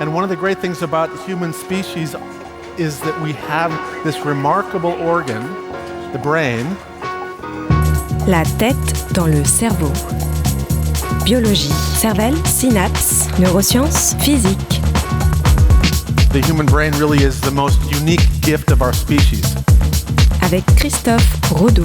And one of the great things about human species is that we have this remarkable organ, the brain. La tête dans le cerveau. Biologie, cervelle, synapses, neurosciences, physique. The human brain really is the most unique gift of our species. Avec Christophe Rodeau.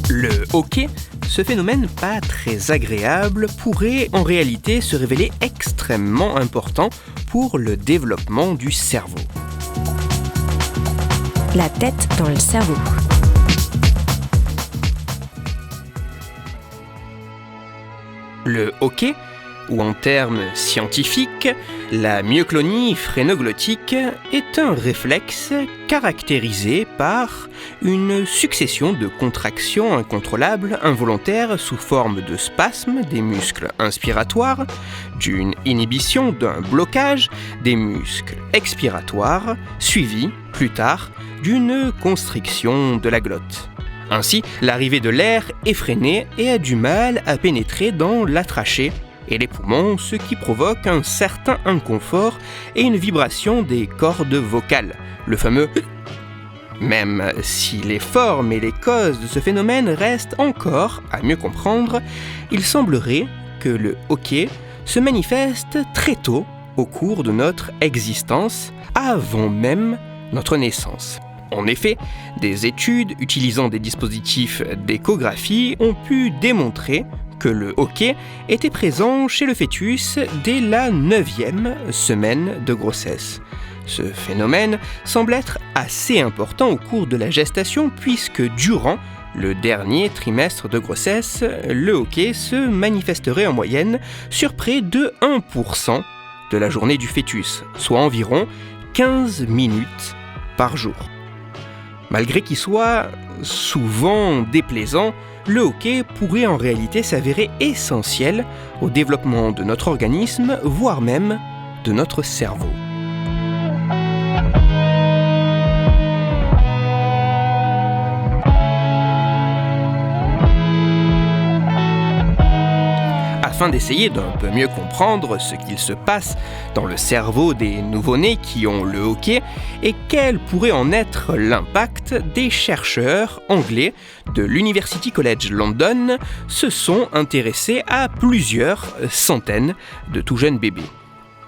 Le hoquet, ce phénomène pas très agréable, pourrait en réalité se révéler extrêmement important pour le développement du cerveau. La tête dans le cerveau. Le hoquet, ou en termes scientifiques, la myoclonie phrénoglottique, est un réflexe caractérisé par une succession de contractions incontrôlables involontaires sous forme de spasmes des muscles inspiratoires, d'une inhibition d'un blocage des muscles expiratoires, suivi, plus tard, d'une constriction de la glotte. Ainsi, l'arrivée de l'air est freinée et a du mal à pénétrer dans la trachée et les poumons, ce qui provoque un certain inconfort et une vibration des cordes vocales, le fameux « Même si les formes et les causes de ce phénomène restent encore à mieux comprendre, il semblerait que le hoquet se manifeste très tôt au cours de notre existence, avant même notre naissance. En effet, des études utilisant des dispositifs d'échographie ont pu démontrer que le hoquet était présent chez le fœtus dès la 9e semaine de grossesse. Ce phénomène semble être assez important au cours de la gestation puisque durant le dernier trimestre de grossesse, le hoquet se manifesterait en moyenne sur près de 1% de la journée du fœtus, soit environ 15 minutes par jour. Malgré qu'il soit souvent déplaisant, le hoquet pourrait en réalité s'avérer essentiel au développement de notre organisme, voire même de notre cerveau. Afin d'essayer d'un peu mieux comprendre ce qu'il se passe dans le cerveau des nouveau-nés qui ont le hoquet et quel pourrait en être l'impact, des chercheurs anglais de l'University College London se sont intéressés à plusieurs centaines de tout jeunes bébés.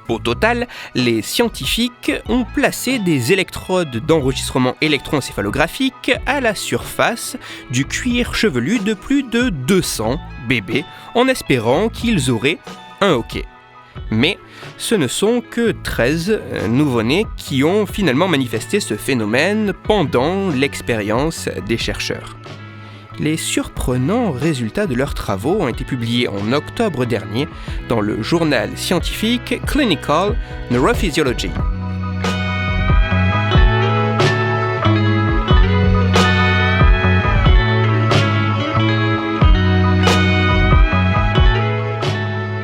Au total, les scientifiques ont placé des électrodes d'enregistrement électroencéphalographique à la surface du cuir chevelu de plus de 200 bébés en espérant qu'ils auraient un hoquet. Mais ce ne sont que 13 nouveau-nés qui ont finalement manifesté ce phénomène pendant l'expérience des chercheurs. Les surprenants résultats de leurs travaux ont été publiés en octobre dernier dans le journal scientifique Clinical Neurophysiology.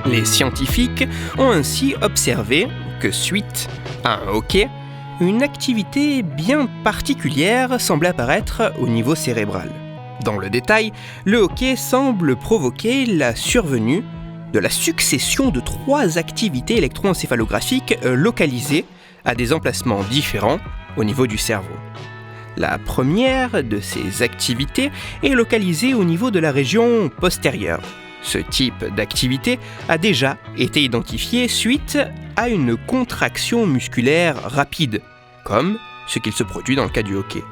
Les scientifiques ont ainsi observé que suite à un hoquet, une activité bien particulière semble apparaître au niveau cérébral. Dans le détail, le hoquet semble provoquer la survenue de la succession de 3 activités électroencéphalographiques localisées à des emplacements différents au niveau du cerveau. La première de ces activités est localisée au niveau de la région postérieure. Ce type d'activité a déjà été identifié suite à une contraction musculaire rapide, comme ce qu'il se produit dans le cas du hoquet.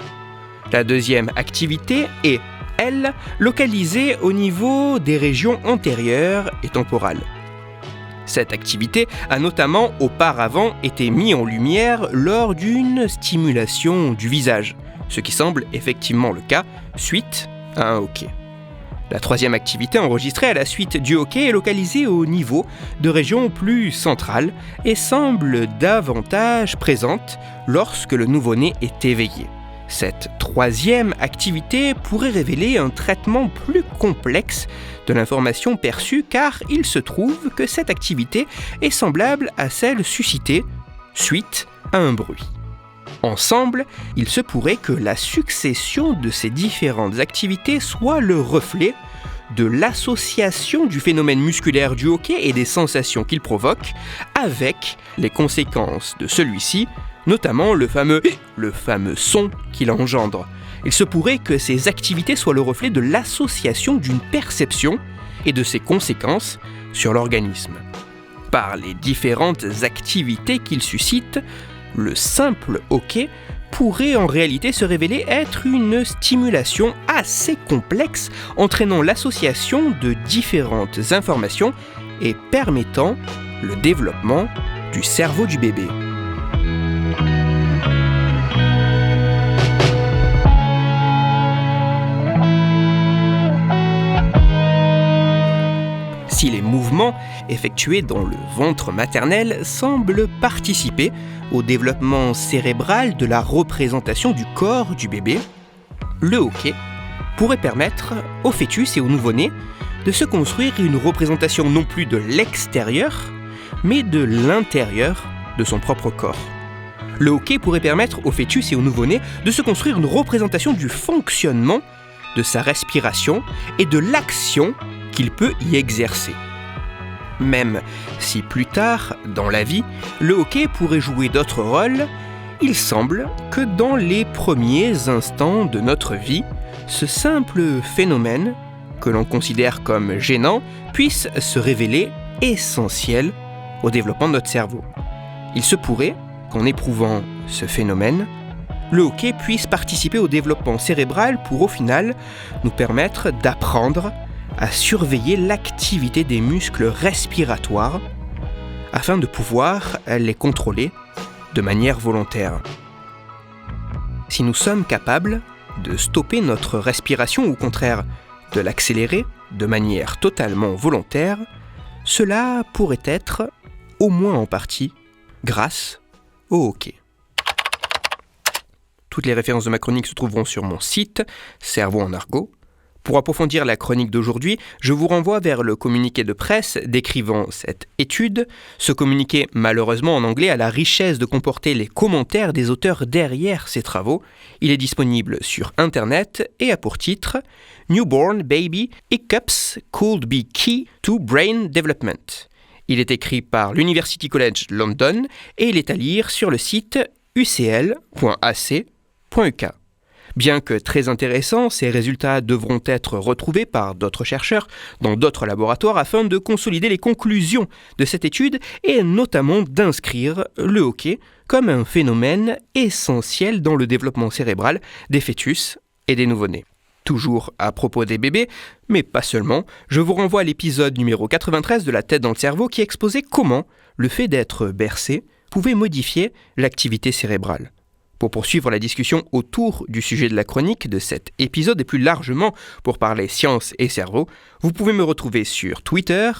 La deuxième activité est, elle, localisée au niveau des régions antérieures et temporales. Cette activité a notamment auparavant été mise en lumière lors d'une stimulation du visage, ce qui semble effectivement le cas suite à un hoquet. La troisième activité enregistrée à la suite du hoquet est localisée au niveau de régions plus centrales et semble davantage présente lorsque le nouveau-né est éveillé. Cette troisième activité pourrait révéler un traitement plus complexe de l'information perçue car il se trouve que cette activité est semblable à celle suscitée suite à un bruit. Ensemble, il se pourrait que la succession de ces différentes activités soit le reflet de l'association du phénomène musculaire du hockey et des sensations qu'il provoque avec les conséquences de celui-ci, notamment le fameux son qu'il engendre. Il se pourrait que ces activités soient le reflet de l'association d'une perception et de ses conséquences sur l'organisme. Par les différentes activités qu'il suscite, le simple hockey pourrait en réalité se révéler être une stimulation assez complexe entraînant l'association de différentes informations et permettant le développement du cerveau du bébé. Si les mouvements effectués dans le ventre maternel semblent participer au développement cérébral de la représentation du corps du bébé, le hockey pourrait permettre au fœtus et au nouveau-né de se construire une représentation non plus de l'extérieur, mais de l'intérieur de son propre corps. Le hockey pourrait permettre au fœtus et au nouveau-né de se construire une représentation du fonctionnement de sa respiration et de l'action qu'il peut y exercer. Même si plus tard, dans la vie, le hockey pourrait jouer d'autres rôles, il semble que dans les premiers instants de notre vie, ce simple phénomène, que l'on considère comme gênant, puisse se révéler essentiel au développement de notre cerveau. Il se pourrait qu'en éprouvant ce phénomène, le hockey puisse participer au développement cérébral pour au final nous permettre d'apprendre à surveiller l'activité des muscles respiratoires afin de pouvoir les contrôler de manière volontaire. Si nous sommes capables de stopper notre respiration ou au contraire de l'accélérer de manière totalement volontaire, cela pourrait être, au moins en partie, grâce au hockey. Toutes les références de ma chronique se trouveront sur mon site, Cerveau en argot. Pour approfondir la chronique d'aujourd'hui, je vous renvoie vers le communiqué de presse décrivant cette étude. Ce communiqué, malheureusement en anglais, a la richesse de comporter les commentaires des auteurs derrière ces travaux. Il est disponible sur Internet et a pour titre « Newborn Baby Hiccups Could Be Key to Brain Development ». Il est écrit par l'University College London et il est à lire sur le site ucl.ac.uk. Bien que très intéressants, ces résultats devront être retrouvés par d'autres chercheurs dans d'autres laboratoires afin de consolider les conclusions de cette étude et notamment d'inscrire le hockey comme un phénomène essentiel dans le développement cérébral des fœtus et des nouveau-nés. Toujours à propos des bébés, mais pas seulement, je vous renvoie à l'épisode numéro 93 de La tête dans le cerveau qui exposait comment le fait d'être bercé pouvait modifier l'activité cérébrale. Pour poursuivre la discussion autour du sujet de la chronique de cet épisode et plus largement pour parler science et cerveau, vous pouvez me retrouver sur Twitter,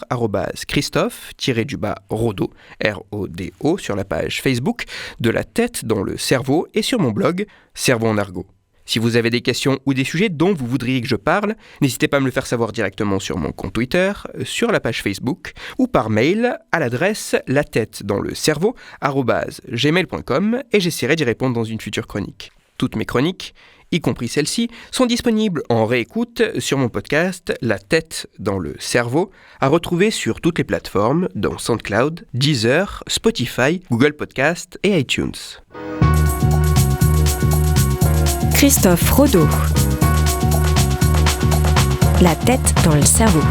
@Christophe_Rodo, R-O-D-O, sur la page Facebook de La tête dans le cerveau et sur mon blog Cerveau en argot. Si vous avez des questions ou des sujets dont vous voudriez que je parle, n'hésitez pas à me le faire savoir directement sur mon compte Twitter, sur la page Facebook ou par mail à l'adresse latettedanslecerveau@gmail.com et j'essaierai d'y répondre dans une future chronique. Toutes mes chroniques, y compris celles-ci, sont disponibles en réécoute sur mon podcast La tête dans le cerveau, à retrouver sur toutes les plateformes dont SoundCloud, Deezer, Spotify, Google Podcast et iTunes. Christophe Rodo. La tête dans le cerveau.